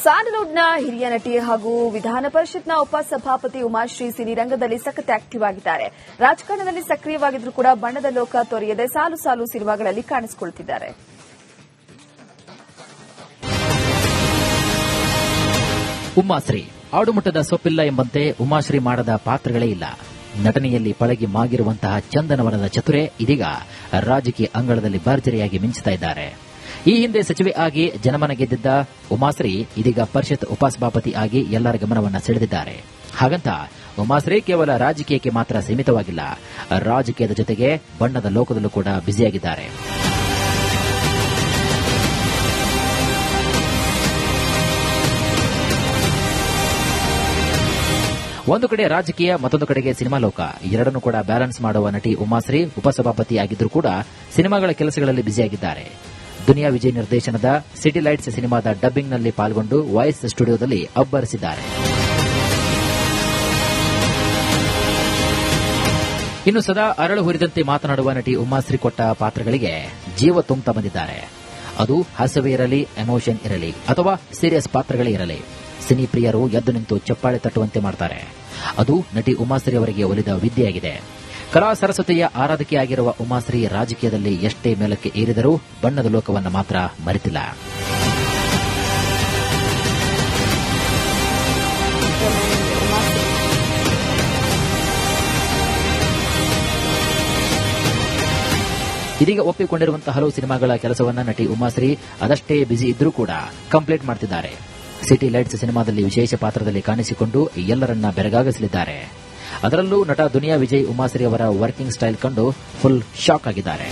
ಸ್ಯಾಂಡಲ್ವುಡ್ನ ಹಿರಿಯ ನಟಿ ಹಾಗೂ ವಿಧಾನ ಪರಿಷತ್ನ ಉಪಸಭಾಪತಿ ಉಮಾಶ್ರೀ ಸಿನಿರಂಗದಲ್ಲಿ ಸಖತ್ ಆಕ್ಟಿವ್ ಆಗಿದ್ದಾರೆ. ರಾಜಕಾರಣದಲ್ಲಿ ಸಕ್ರಿಯವಾಗಿದ್ದರೂ ಕೂಡ ಬಣ್ಣದ ಲೋಕ ತೊರೆಯದೆ ಸಾಲು ಸಾಲು ಸಿನಿಮಾಗಳಲ್ಲಿ ಕಾಣಿಸಿಕೊಳ್ಳುತ್ತಿದ್ದಾರೆ. ಉಮಾಶ್ರೀ ಆಡುಮುಟ್ಟದ ಸೊಪ್ಪಿಲ್ಲ ಎಂಬಂತೆ ಉಮಾಶ್ರೀ ಮಾಡದ ಪಾತ್ರಗಳೇ ಇಲ್ಲ. ನಟನೆಯಲ್ಲಿ ಪಳಗಿ ಮಾಗಿರುವಂತಹ ಚಂದನವನದ ಚತುರೆ ಇದೀಗ ರಾಜಕೀಯ ಅಂಗಳದಲ್ಲಿ ಭರ್ಜರಿಯಾಗಿ ಮಿಂಚುತ್ತಾ ಇದ್ದಾರೆ. ಈ ಹಿಂದೆ ಸಚಿವೆ ಆಗಿ ಜನಮನ ಗೆದ್ದಿದ್ದ ಉಮಾಶ್ರೀ ಇದೀಗ ಪರಿಷತ್ ಉಪಸಭಾಪತಿ ಆಗಿ ಎಲ್ಲರ ಗಮನವನ್ನು ಸೆಳೆದಿದ್ದಾರೆ. ಹಾಗಂತ ಉಮಾಶ್ರೀ ಕೇವಲ ರಾಜಕೀಯಕ್ಕೆ ಮಾತ್ರ ಸೀಮಿತವಾಗಿಲ್ಲ, ರಾಜಕೀಯದ ಜೊತೆಗೆ ಬಣ್ಣದ ಲೋಕದಲ್ಲೂ ಕೂಡ ಬ್ಯುಸಿಯಾಗಿದ್ದಾರೆ. ಒಂದು ಕಡೆ ರಾಜಕೀಯ, ಮತ್ತೊಂದು ಕಡೆಗೆ ಸಿನಿಮಾ ಲೋಕ, ಎರಡನ್ನೂ ಕೂಡ ಬ್ಯಾಲೆನ್ಸ್ ಮಾಡುವ ನಟಿ ಉಮಾಶ್ರೀ ಉಪಸಭಾಪತಿ ಆಗಿದ್ದರೂ ಕೂಡ ಸಿನಿಮಾಗಳ ಕೆಲಸಗಳಲ್ಲಿ ಬ್ಯುಸಿಯಾಗಿದ್ದಾರೆ. ದುನಿಯಾ ವಿಜಯ್ ನಿರ್ದೇಶನದ ಸಿಟಿ ಲೈಟ್ಸ್ ಸಿನಿಮಾದ ಡಬ್ಬಿಂಗ್ನಲ್ಲಿ ಪಾಲ್ಗೊಂಡು ವಾಯ್ಸ್ ಸ್ಟುಡಿಯೋದಲ್ಲಿ ಅಬ್ಬರಿಸಿದ್ದಾರೆ. ಇನ್ನು ಸದಾ ಅರಳು ಹುರಿದಂತೆ ಮಾತನಾಡುವ ನಟಿ ಉಮಾಶ್ರೀ ಕೊಟ್ಟ ಪಾತ್ರಗಳಿಗೆ ಜೀವ ತುಂಬುತ್ತಾ ಬಂದಿದ್ದಾರೆ. ಅದು ಹಾಸ್ಯವೇ ಇರಲಿ, ಎಮೋಷನ್ ಇರಲಿ ಅಥವಾ ಸೀರಿಯಸ್ ಪಾತ್ರಗಳೇ ಇರಲಿ, ಸಿನಿ ಪ್ರಿಯರು ಎದ್ದು ನಿಂತು ಚಪ್ಪಾಳೆ ತಟ್ಟುವಂತೆ ಮಾಡ್ತಾರೆ. ಅದು ನಟಿ ಉಮಾಶ್ರೀ ಅವರಿಗೆ ಒಲಿದ ವಿದ್ಯೆಯಾಗಿದೆ. ಕಲಾ ಸರಸ್ವತಿಯ ಆರಾಧಕಿಯಾಗಿರುವ ಉಮಾಶ್ರೀ ರಾಜಕೀಯದಲ್ಲಿ ಎಷ್ಟೇ ಮೇಲಕ್ಕೆ ಏರಿದರೂ ಬಣ್ಣದ ಲೋಕವನ್ನು ಮಾತ್ರ ಮರೆತಿಲ್ಲ. ಇದೀಗ ಒಪ್ಪಿಕೊಂಡಿರುವಂತಹ ಹಲವು ಸಿನಿಮಾಗಳ ಕೆಲಸವನ್ನ ನಟಿ ಉಮಾಶ್ರೀ ಅದಷ್ಟೇ ಬ್ಯುಸಿ ಇದ್ರೂ ಕೂಡ ಕಂಪ್ಲೀಟ್ ಮಾಡ್ತಿದ್ದಾರೆ. ಸಿಟಿ ಲೈಟ್ಸ್ ಸಿನಿಮಾದಲ್ಲಿ ವಿಶೇಷ ಪಾತ್ರದಲ್ಲಿ ಕಾಣಿಸಿಕೊಂಡು ಎಲ್ಲರನ್ನ ಬೆರಗಾಗಿಸಲಿದ್ದಾರೆ. ಅದರಲ್ಲೂ ನಟ ದುನಿಯಾ ವಿಜಯ್ ಉಮಾಶ್ರೀ ಅವರ ವರ್ಕಿಂಗ್ ಸ್ಟೈಲ್ ಕಂಡು ಫುಲ್ ಶಾಕ್ ಆಗಿದ್ದಾರೆ.